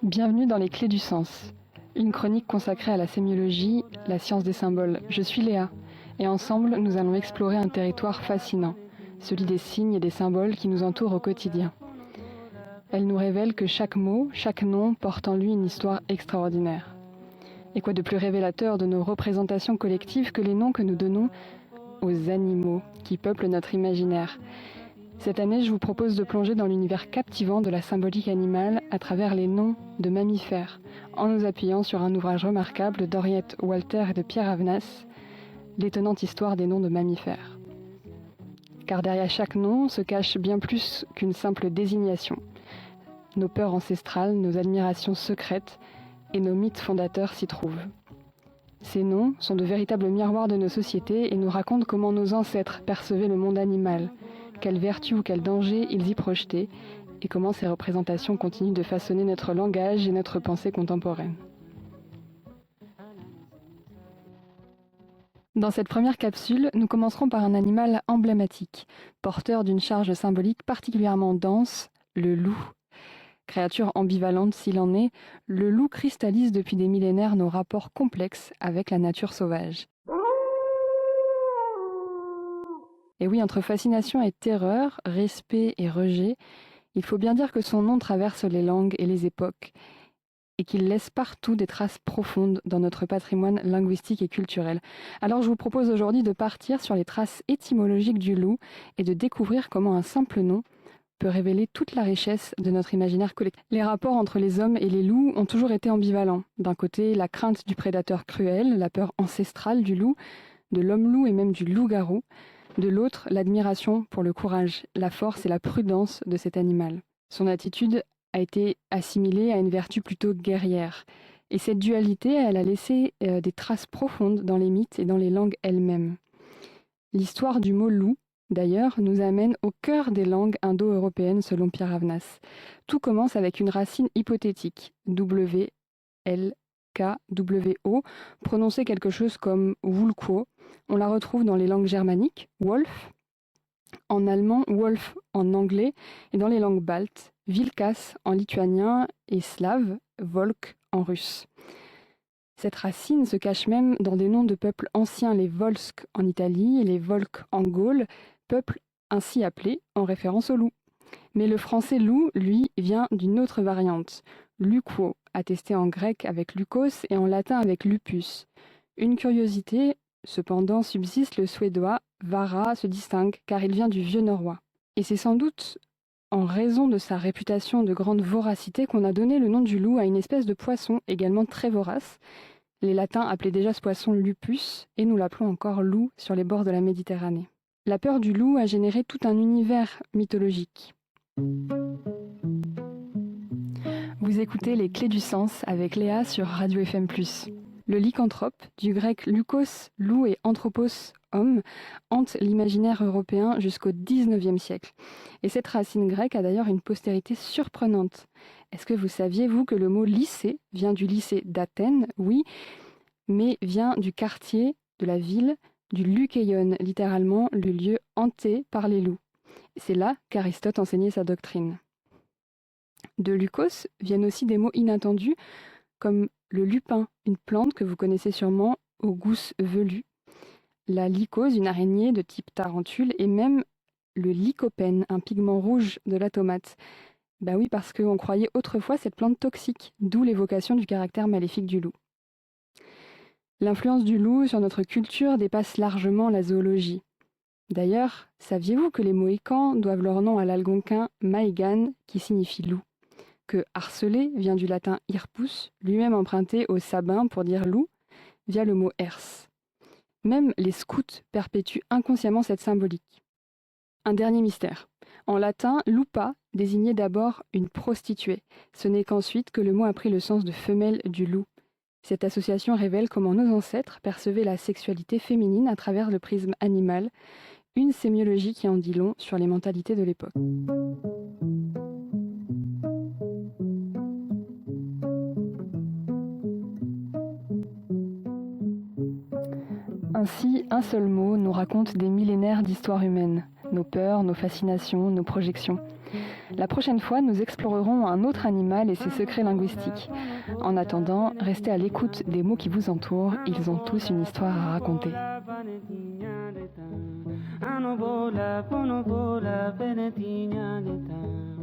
Bienvenue dans les Clés du Sens, une chronique consacrée à la sémiologie, la science des symboles. Je suis Léa, et ensemble nous allons explorer un territoire fascinant, celui des signes et des symboles qui nous entourent au quotidien. Elle nous révèle que chaque mot, chaque nom porte en lui une histoire extraordinaire. Et quoi de plus révélateur de nos représentations collectives que les noms que nous donnons aux animaux qui peuplent notre imaginaire. Cette année, je vous propose de plonger dans l'univers captivant de la symbolique animale à travers les noms de mammifères, en nous appuyant sur un ouvrage remarquable d'Henriette Walter et de Pierre Avenas, l'étonnante histoire des noms de mammifères. Car derrière chaque nom se cache bien plus qu'une simple désignation. Nos peurs ancestrales, nos admirations secrètes et nos mythes fondateurs s'y trouvent. Ces noms sont de véritables miroirs de nos sociétés et nous racontent comment nos ancêtres percevaient le monde animal, quelles vertus ou quels dangers ils y projetaient, et comment ces représentations continuent de façonner notre langage et notre pensée contemporaine. Dans cette première capsule, nous commencerons par un animal emblématique, porteur d'une charge symbolique particulièrement dense, le loup. Créature ambivalente s'il en est, le loup cristallise depuis des millénaires nos rapports complexes avec la nature sauvage. Et oui, entre fascination et terreur, respect et rejet, il faut bien dire que son nom traverse les langues et les époques, et qu'il laisse partout des traces profondes dans notre patrimoine linguistique et culturel. Alors je vous propose aujourd'hui de partir sur les traces étymologiques du loup et de découvrir comment un simple nom peut révéler toute la richesse de notre imaginaire collectif. Les rapports entre les hommes et les loups ont toujours été ambivalents. D'un côté, la crainte du prédateur cruel, la peur ancestrale du loup, de l'homme-loup et même du loup-garou. De l'autre, l'admiration pour le courage, la force et la prudence de cet animal. Son attitude a été assimilée à une vertu plutôt guerrière. Et cette dualité, elle a laissé des traces profondes dans les mythes et dans les langues elles-mêmes. L'histoire du mot loup, d'ailleurs, nous amène au cœur des langues indo-européennes selon Pierre Avenas. Tout commence avec une racine hypothétique, W-L-K-W-O, prononcée quelque chose comme Wulko. On la retrouve dans les langues germaniques, Wolf, en allemand, Wolf en anglais, et dans les langues baltes, Vilkas en lituanien et slave, Volk en russe. Cette racine se cache même dans des noms de peuples anciens, les Volsques en Italie et les Volques en Gaule, peuples ainsi appelés en référence au loup. Mais le français loup, lui, vient d'une autre variante, Luquo, attesté en grec avec Lukos et en latin avec Lupus. Une curiosité, cependant, subsiste, le suédois Vara se distingue car il vient du vieux norrois. Et c'est sans doute en raison de sa réputation de grande voracité qu'on a donné le nom du loup à une espèce de poisson également très vorace. Les latins appelaient déjà ce poisson lupus et nous l'appelons encore loup sur les bords de la Méditerranée. La peur du loup a généré tout un univers mythologique. Vous écoutez les Clés du Sens avec Léa sur Radio FM+. Le lycanthrope, du grec lukos, loup et anthropos, homme, hante l'imaginaire européen jusqu'au XIXe siècle. Et cette racine grecque a d'ailleurs une postérité surprenante. Est-ce que vous saviez, vous, que le mot lycée vient du lycée d'Athènes? Oui, mais vient du quartier, de la ville, du Lukeion, littéralement le lieu hanté par les loups. C'est là qu'Aristote enseignait sa doctrine. De lukos viennent aussi des mots inattendus, comme le lupin, une plante que vous connaissez sûrement aux gousses velues, la lycose, une araignée de type tarentule, et même le lycopène, un pigment rouge de la tomate. Ben oui, parce qu'on croyait autrefois cette plante toxique, d'où l'évocation du caractère maléfique du loup. L'influence du loup sur notre culture dépasse largement la zoologie. D'ailleurs, saviez-vous que les Mohicans doivent leur nom à l'algonquin Maigan, qui signifie loup? Que harceler vient du latin hirpus, lui-même emprunté au sabin pour dire loup, via le mot hers. Même les scouts perpétuent inconsciemment cette symbolique. Un dernier mystère. En latin, lupa désignait d'abord une prostituée. Ce n'est qu'ensuite que le mot a pris le sens de femelle du loup. Cette association révèle comment nos ancêtres percevaient la sexualité féminine à travers le prisme animal, une sémiologie qui en dit long sur les mentalités de l'époque. Ainsi, un seul mot nous raconte des millénaires d'histoire humaine. nos peurs, nos fascinations, nos projections. La prochaine fois, nous explorerons un autre animal et ses secrets linguistiques. En attendant, restez à l'écoute des mots qui vous entourent, ils ont tous une histoire à raconter. Ano bola, pono bola, benetinha de tan.